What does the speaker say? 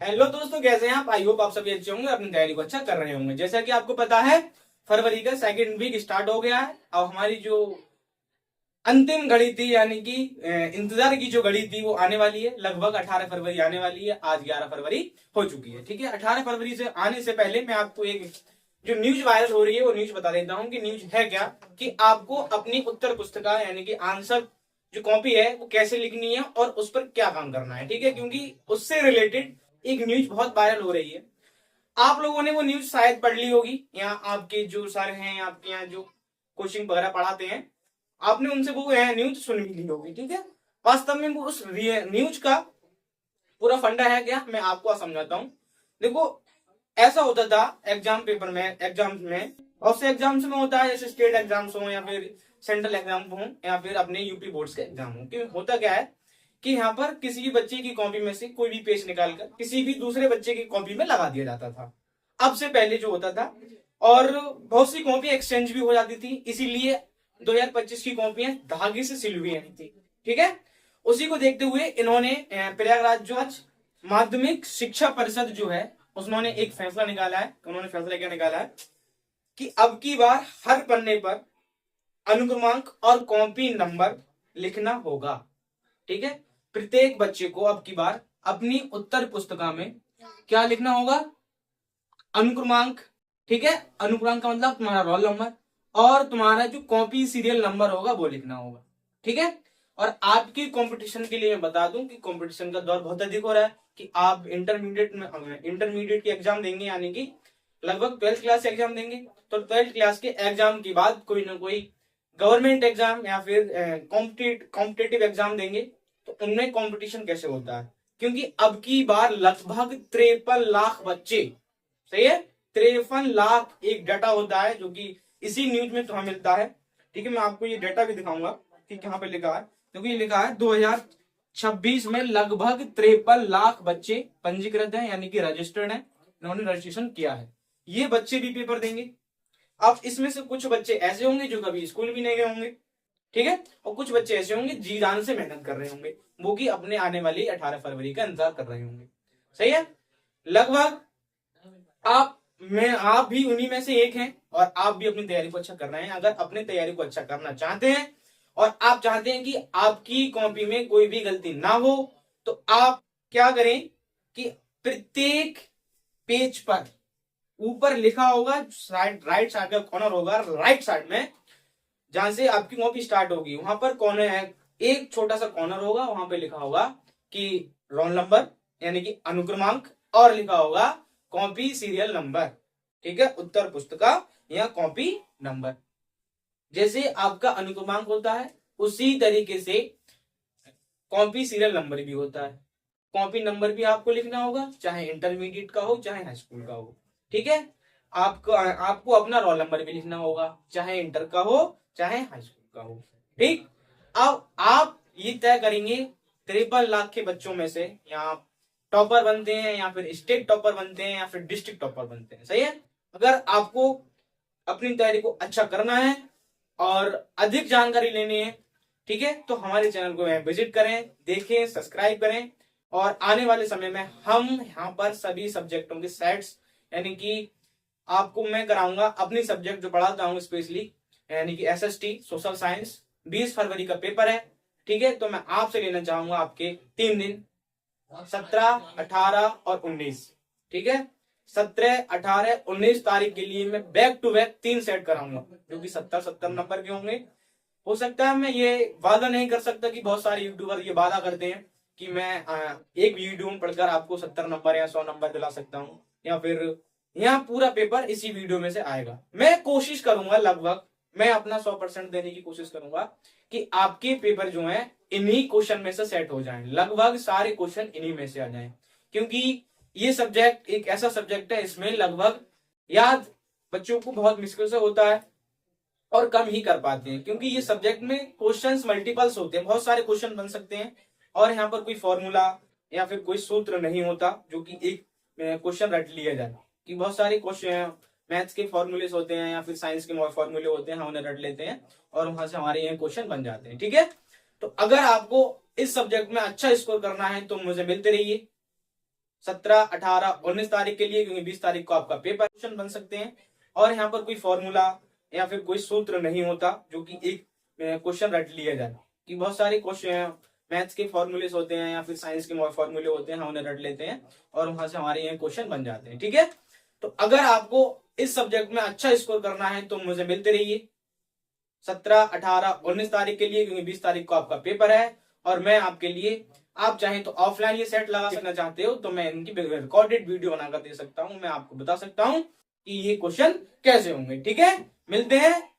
Hello दोस्तों, कैसे हैं आप? आई होप आप सभी अच्छे होंगे, अपनी तैयारी को अच्छा कर रहे होंगे। जैसा कि आपको पता है, फरवरी का सेकंड वीक स्टार्ट हो गया है। अब हमारी जो अंतिम घड़ी थी, यानी कि इंतजार की जो घड़ी थी, वो आने वाली है। लगभग 18 फरवरी आने वाली है। आज 11 फरवरी हो चुकी है। ठीक है, 18 फरवरी से आने से पहले मैं आपको एक जो न्यूज वायरल हो रही है वो न्यूज बता देता हूँ कि न्यूज है क्या। कि आपको अपनी उत्तर पुस्तिका यानी कि आंसर जो कॉपी है वो कैसे लिखनी है और उस पर क्या काम करना है। ठीक है, क्योंकि उससे रिलेटेड एक न्यूज बहुत वायरल हो रही है। आप लोगों ने वो न्यूज शायद पढ़ ली होगी, या आपके जो सर हैं, आपके यहाँ जो कोचिंग वगैरह पढ़ाते हैं, आपने उनसे वो न्यूज सुन भी ली होगी। ठीक है, वास्तव में वो उस न्यूज का पूरा फंडा है क्या, मैं आपको समझाता हूँ। देखो, ऐसा होता था एग्जाम पेपर में, एग्जाम्स में, और से एग्जाम्स में होता है जैसे स्टेट एग्जाम्स हो या फिर सेंट्रल एग्जाम हो या फिर अपने यूपी बोर्ड्स के एग्जाम हो। कि होता क्या है कि यहाँ पर किसी भी बच्चे की कॉपी में से कोई भी पेज निकालकर किसी भी दूसरे बच्चे की कॉपी में लगा दिया जाता था। अब से पहले जो होता था, और बहुत सी कॉपी एक्सचेंज भी हो जाती थी, इसीलिए 2025 की कॉपियां धागे से सिल हुई आई थी। ठीक है, उसी को देखते हुए इन्होंने प्रयागराज जो आज माध्यमिक शिक्षा परिषद जो है, उन्होंने एक फैसला निकाला है। उन्होंने फैसला क्या निकाला है कि अब की बार हर पन्ने पर अनुक्रमांक और कॉपी नंबर लिखना होगा। ठीक है, प्रत्येक बच्चे को अब की बार अपनी उत्तर पुस्तिका में क्या लिखना होगा? अनुक्रमांक। ठीक है, अनुक्रमांक का मतलब तुम्हारा रोल नंबर और तुम्हारा जो कॉपी सीरियल नंबर होगा वो लिखना होगा। ठीक है, और आपकी कंपटीशन के लिए मैं बता दूं कि कंपटीशन का दौर बहुत अधिक हो रहा है। कि आप इंटरमीडिएट की एग्जाम देंगे, यानी कि लगभग 12th क्लास एग्जाम देंगे। तो 12th क्लास के एग्जाम के बाद कोई ना कोई गवर्नमेंट एग्जाम या फिर कॉम्पिटेटिव एग्जाम देंगे। तो उनमें कंपटीशन कैसे होता है, क्योंकि अब की बार लगभग 53 लाख बच्चे, सही है, 53 लाख एक डाटा होता है जो कि इसी न्यूज में तुम्हें मिलता है। ठीक है, मैं आपको ये डाटा भी दिखाऊंगा कि कहां पे लिखा है। क्योंकि ये लिखा है 2026 में लगभग 53 लाख बच्चे पंजीकृत हैं, यानी कि रजिस्टर्ड हैं, इन्होंने रजिस्ट्रेशन किया है। ये बच्चे भी पेपर देंगे। अब इसमें से कुछ बच्चे ऐसे होंगे जो कभी स्कूल भी नहीं गए होंगे। ठीक है, और कुछ बच्चे ऐसे होंगे जी जान से मेहनत कर रहे होंगे, वो की अपने आने वाली 18 फरवरी का इंतजार कर रहे होंगे। सही है, लगभग आप भी उन्हीं में से एक हैं, और आप भी अपनी तैयारी को अच्छा कर रहे हैं। अगर अपनी तैयारी को अच्छा करना चाहते हैं और आप चाहते हैं कि आपकी कॉपी में कोई भी गलती ना हो, तो आप क्या करें कि प्रत्येक पेज पर ऊपर लिखा होगा, साइड राइट साइड का कॉर्नर होगा, राइट साइड में जहां से आपकी कॉपी स्टार्ट होगी, वहां पर कॉर्नर है, एक छोटा सा कॉर्नर होगा, वहां पे लिखा होगा कि रोल नंबर यानी कि अनुक्रमांक, और लिखा होगा कॉपी सीरियल नंबर। ठीक है, उत्तर पुस्तिका या कॉपी नंबर। जैसे आपका अनुक्रमांक होता है उसी तरीके से कॉपी सीरियल नंबर भी होता है। कॉपी नंबर भी आपको लिखना होगा, चाहे इंटरमीडिएट का हो चाहे हाई स्कूल का हो। ठीक है, आपको अपना रोल नंबर भी लिखना होगा, चाहे इंटर का हो चाहे हाई स्कूल का हो। ठीक, अब आप ये तय करेंगे 53 लाख के बच्चों में से या टॉपर बनते हैं या फिर स्टेट टॉपर बनते हैं या फिर डिस्ट्रिक्ट टॉपर बनते हैं। सही है, अगर आपको अपनी तैयारी को अच्छा करना है और अधिक जानकारी लेनी है, ठीक है, तो हमारे चैनल को विजिट करें, देखें, सब्सक्राइब करें। और आने वाले समय में हम यहाँ पर सभी सब्जेक्टों के सेट्स, यानी कि आपको मैं कराऊंगा अपनी सब्जेक्ट जो पढ़ाता हूँ स्पेशली, यानी कि एसएसटी सोशल साइंस। 20 फरवरी का पेपर है। ठीक है, तो मैं आपसे लेना चाहूंगा आपके 3 दिन, 17, 18 और 19। ठीक है, 17, 18, 19 तारीख के लिए मैं बैक टू बैक 3 सेट कराऊंगा, जो कि 70-70 नंबर के होंगे। हो सकता है, मैं ये वादा नहीं कर सकता कि बहुत सारे यूट्यूबर ये वादा करते हैं कि मैं एक वीडियो में पढ़कर आपको 70 नंबर या 100 नंबर दिला सकता हूँ, या फिर यहाँ पूरा पेपर इसी वीडियो में से आएगा। मैं कोशिश करूंगा, लगभग मैं अपना 100% देने की कोशिश करूंगा कि आपके पेपर जो है इन्हीं क्वेश्चन में से सेट हो जाएं, लगभग सारे क्वेश्चन इन्हीं में से आ जाएं। क्योंकि ये सब्जेक्ट एक ऐसा सब्जेक्ट है, इसमें लगभग याद बच्चों को बहुत मुश्किल से होता है और कम ही कर पाते हैं, क्योंकि ये सब्जेक्ट में क्वेश्चंस मल्टीपल्स होते हैं, बहुत सारे क्वेश्चन बन सकते हैं। और यहाँ पर कोई फॉर्मूला या फिर कोई सूत्र नहीं होता जो कि एक क्वेश्चन रट लिया जाए। कि बहुत सारे क्वेश्चन मैथ्स के फॉर्मूले होते हैं या फिर साइंस के फॉर्मूले होते हैं, हम उन्हें रट लेते हैं और वहां से हमारे यहाँ क्वेश्चन बन जाते हैं। ठीक है, तो अगर आपको इस सब्जेक्ट में अच्छा स्कोर करना है तो मुझे मिलते रहिए, 17, 18, 19 तारीख के लिए, क्योंकि 20 तारीख को आपका पेपर क्वेश्चन बन सकते हैं। और यहाँ पर कोई फॉर्मूला या फिर कोई सूत्र नहीं होता जो कि एक क्वेश्चन रट लिया जाए, कि बहुत सारे क्वेश्चन मैथ्स के फॉर्मूले होते हैं या फिर साइंस के फॉर्मूले होते हैं, हम उन्हें रट लेते हैं और वहां से हमारे यहाँ क्वेश्चन बन जाते हैं। ठीक है, तो अगर आपको इस सब्जेक्ट में अच्छा स्कोर करना है तो मुझे मिलते रहिए 17, 18, 19 तारीख के लिए, क्योंकि 20 तारीख को आपका पेपर है। और मैं आपके लिए, आप चाहें तो ऑफलाइन ये सेट लगा सकना चाहते हो तो मैं इनकी रिकॉर्डेड वीडियो बनाकर दे सकता हूं, मैं आपको बता सकता हूं कि ये क्वेश्चन कैसे होंगे। ठीक है, मिलते हैं